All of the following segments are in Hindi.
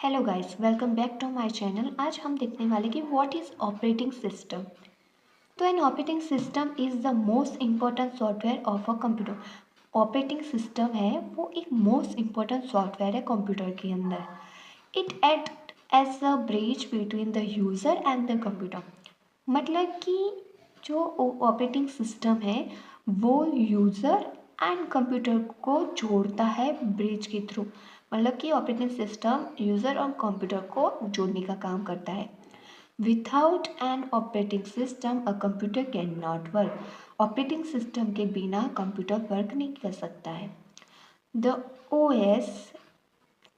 Hello guys, welcome back to my channel. आज हम देखने वाले कि व्हाट इज़ ऑपरेटिंग सिस्टम। तो an operating system is the most important software of a computer. Operating system है वो एक मोस्ट इम्पॉर्टेंट सॉफ्टवेयर है कंप्यूटर के अंदर। It act as a bridge between the user and the computer. मतलब कि जो ऑपरेटिंग सिस्टम है वो यूज़र एंड कंप्यूटर को जोड़ता है ब्रिज के थ्रू। मतलब कि ऑपरेटिंग सिस्टम यूज़र और कंप्यूटर को जोड़ने का काम करता है। Without an operating system a computer can not work. Operating system के बिना कंप्यूटर वर्क नहीं कर सकता है। The OS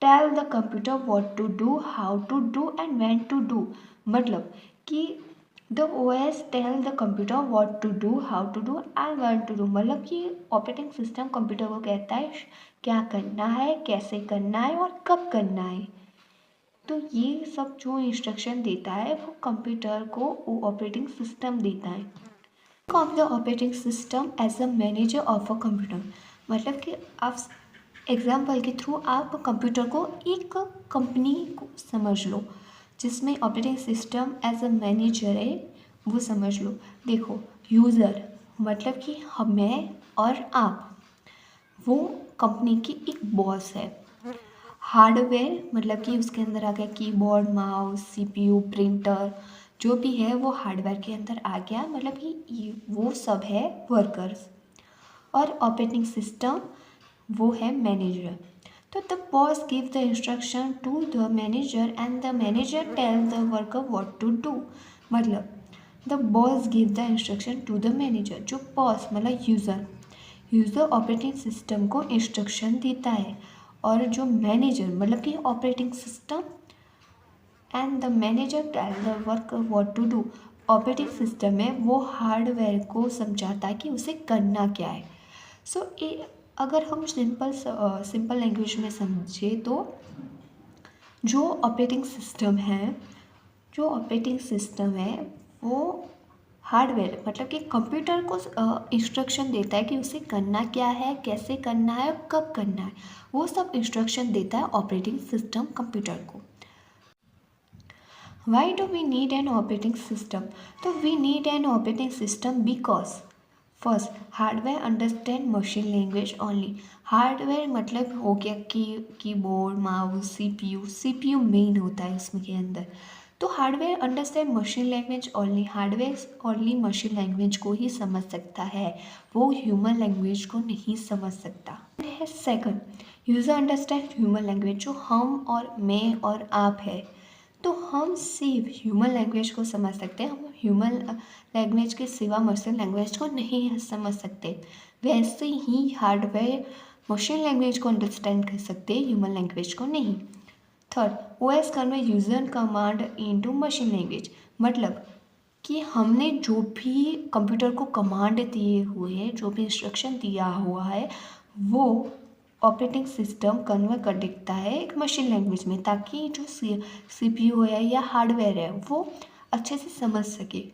tell the computer what to do, how to do and when to do. मतलब कि the OS tell the computer what to do, how to do and when to do. मतलब कि ऑपरेटिंग सिस्टम कंप्यूटर को कहता है क्या करना है, कैसे करना है और कब करना है। तो ये सब जो इंस्ट्रक्शन देता है वो कंप्यूटर को वो ऑपरेटिंग सिस्टम देता है। Of the operating system as a manager of a computer. मतलब कि आप एग्जाम्पल के थ्रू आप कंप्यूटर को एक कंपनी को समझ लो जिसमें operating system as a manager है, वो समझ लो। देखो, यूज़र मतलब कि मैं और आप, वो कंपनी की एक बॉस है। हार्डवेयर मतलब कि उसके अंदर आ गया कीबोर्ड, माउस, CPU, प्रिंटर, जो भी है वो हार्डवेयर के अंदर आ गया। मतलब कि वो सब है वर्कर्स। और ऑपरेटिंग सिस्टम वो है मैनेजर। तो the boss give the instruction to the manager and the manager tell the worker what to do. मतलब the boss give the instruction to the manager. जो बॉस मतलब यूज़र ऑपरेटिंग सिस्टम को इंस्ट्रक्शन देता है, और जो मैनेजर मतलब कि operating system and the manager tell the worker what to do. Operating system में वो हार्डवेयर को समझाता है कि उसे करना क्या है। सो अगर हम सिंपल लैंग्वेज में समझे तो जो ऑपरेटिंग सिस्टम है वो हार्डवेयर मतलब कि कंप्यूटर को इंस्ट्रक्शन देता है कि उसे करना क्या है, कैसे करना है और कब करना है। वो सब इंस्ट्रक्शन देता है ऑपरेटिंग सिस्टम कंप्यूटर को। Why do we need an operating system? तो we need an operating system because first, hardware understand machine language only. Hardware मतलब हो गया कीबोर्ड, माउस, CPU मेन होता है इसमें के अंदर। तो hardware understand machine language only. Hardware only machine language को ही समझ सकता है, वो ह्यूमन लैंग्वेज को नहीं समझ सकता है। Second, user understand human language. जो हम और मैं और आप है, तो हम सिर्फ ह्यूमन लैंग्वेज को समझ सकते हैं। हम ह्यूमन लैंग्वेज के सिवा मशीन लैंग्वेज को नहीं समझ सकते। वैसे ही हार्डवेयर मशीन लैंग्वेज को अंडरस्टैंड कर सकते हैं, ह्यूमन लैंग्वेज को नहीं। Third, OS convey user command into machine language. मतलब कि हमने जो भी कंप्यूटर को कमांड दिए हुए हैं, जो भी इंस्ट्रक्शन दिया हुआ है, वो ऑपरेटिंग सिस्टम कन्वर्ट कर देता है एक मशीन लैंग्वेज में, ताकि जो CPU है या हार्डवेयर है वो अच्छे से समझ सके।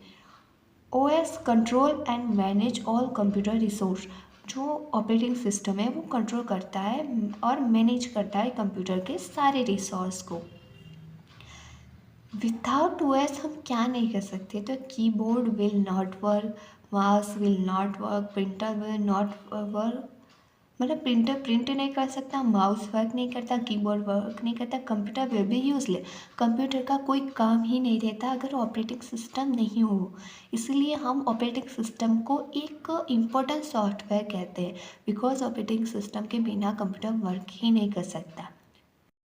OS control and manage all computer resource. जो ऑपरेटिंग सिस्टम है वो कंट्रोल करता है और मैनेज करता है कंप्यूटर के सारे रिसोर्स को। विदाउट OS हम क्या नहीं कर सकते? तो keyboard will not work, mouse will not work, printer will not work. मतलब प्रिंटर प्रिंट नहीं कर सकता, माउस वर्क नहीं करता, कीबोर्ड वर्क नहीं करता, computer will be useless. Computer का कोई काम ही नहीं रहता अगर ऑपरेटिंग सिस्टम नहीं हो। इसलिए हम ऑपरेटिंग सिस्टम को एक इम्पोर्टेंट सॉफ्टवेयर कहते हैं, बिकॉज ऑपरेटिंग सिस्टम के बिना कंप्यूटर वर्क ही नहीं कर सकता।